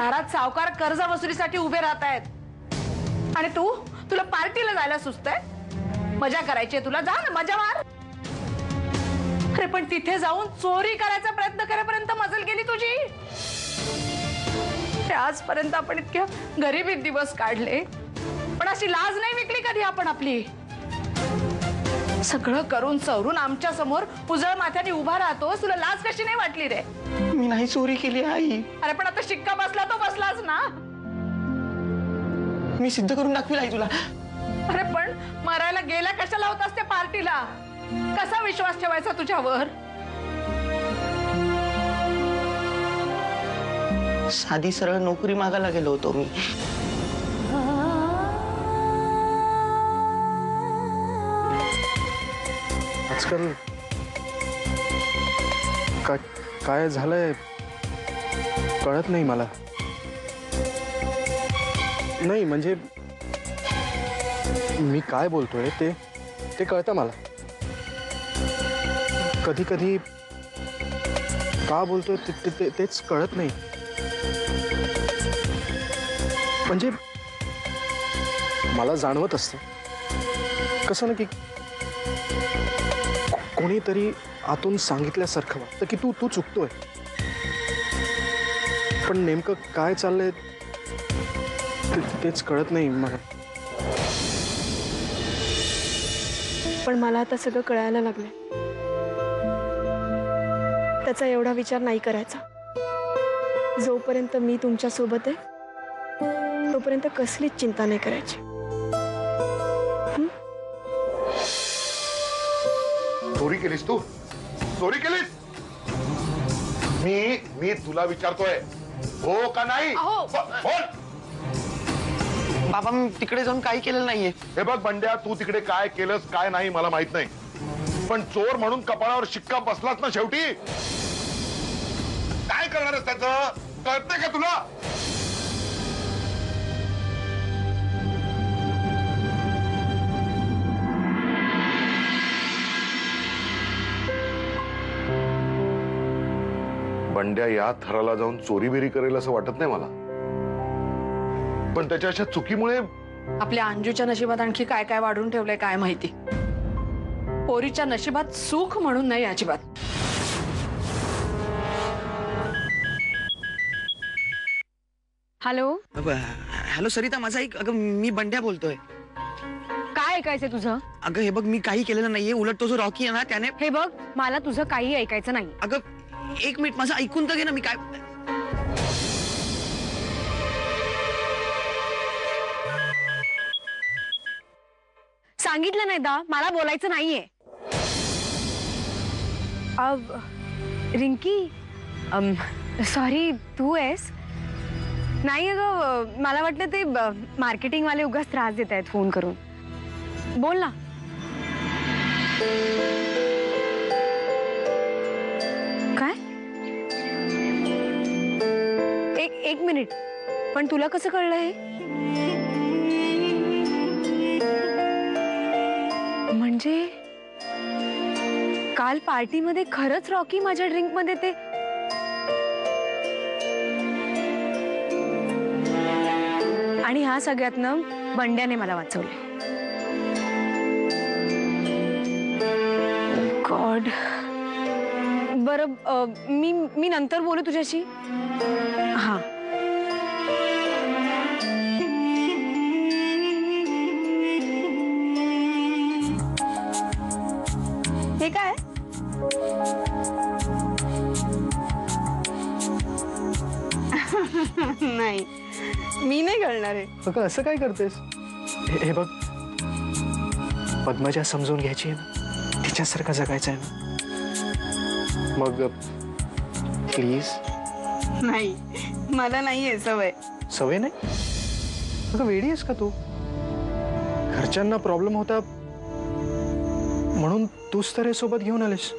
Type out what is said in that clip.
दारात सावकार कर्ज वसुलीसाठी उभे राहत आहेत आणि तुला पार्टीला जायला सुचतंय? मजा करायची तुला, जा ना मजा मार. अरे पण तिथे जाऊन चोरी करायचा प्रयत्न करेपर्यंत मजल गेली तुझी. आजपर्यंत आपण इतक्या गरिबीत दिवस काढले, पण अशी लाज नाही विकली कधी आपण आपली. सगळं करून सवरून आमच्या समोर उजळ माथ्याने उभा राहतोस, तुला लाज कशी नाही वाटली रे? मी नाही चोरी केली आई. अरे पण आता शिक्का बसला तो बसलाच ना. मी सिद्ध करून दाखवील आई तुला. अरे पण मरायला गेला कशाला होतास त्या पार्टीला? कसा विश्वास ठेवायचा तुझ्यावर? साधी सरळ नोकरी मागायला गेलो होतो मी. आजकाल काय झालंय कळत नाही मला. नाही म्हणजे मी काय बोलतोय ते कळतं मला. कधी कधी का बोलतोय तेच कळत नाही. म्हणजे मला जाणवत असतं कसं ना की कोणीतरी आतून सांगितल्यासारखं वाटतं की तू चुकतोय, पण नेमकं काय चाललंय तेच कळत नाही मला. पण मला आता सगळं कळायला लागलंय. त्याचा एवढा विचार नाही करायचा. जोपर्यंत मी तुमच्या सोबत आहे तोपर्यंत कसलीच चिंता नाही करायची. चोरी केलीस तू? चोरी केलीस? मी तुला विचारतोय, हो का नाही? बोल. बाबा मी तिकडे जाऊन काही केलेलं नाहीये. हे बघ बंड्या, तू तिकडे काय केलंस काय नाही मला माहित नाही, पण चोर म्हणून कपाळावर शिक्का बसलाच ना शेवटी. काय करणार आहेस त्याचं? कळतंय का तुला? बंड्या या थराला जाऊन चोरी बिरी करेल असं वाटत नाही मला, पण त्याच्या अशा चुकीमुळे आपल्या अंजूच्या नशिबात आणखी काय काय वाढून ठेवलंय काय माहिती. पोरीच्या नशिबात सुख म्हणून नाही अजिबात. हॅलो हॅलो सरिता, माझा एक. अगं मी बंड्या बोलतोय. काय ऐकायचंय तुझं? अगं हे बघ मी काही केलेलं नाहीये. उलट तो जो रॉकी आहे ना त्याने. हे बघ मला तुझं काही ऐकायचं नाही. अगं एक मिनिट माझं ऐकून तर घे ना. मी काय सांगितलं नाही दा, मला बोलायचं नाहीये. रिंकी सॉरी, तू आहेस? नाही अगं मला वाटलं ते मार्केटिंग वाले उगाच त्रास देत आहेत फोन करून. बोल ना. काय? एक मिनिट, पण तुला कसं कळलं हे? म्हणजे काल पार्टीमध्ये खरंच रॉकी माझ्या ड्रिंक मध्ये ते. आणि ह्या सगळ्यातनं बंड्याने मला वाचवले. गॉड. बरं मी नंतर बोलू तुझ्याशी. हा. हे काय? नाही मी नाही घालणार आहे. अगं असं काय करतेस? हे बघ पद्मजा समजून घ्यायची आहे ना, तिच्यासारखं जगायचं आहे ना. मग प्लीज. नाही मला नाहीये सवय. सवय नाही? अगं वेडी आहेस का तू? घरच्यांना प्रॉब्लेम होता म्हणून तूच तर हे सोबत घेऊन आलेस.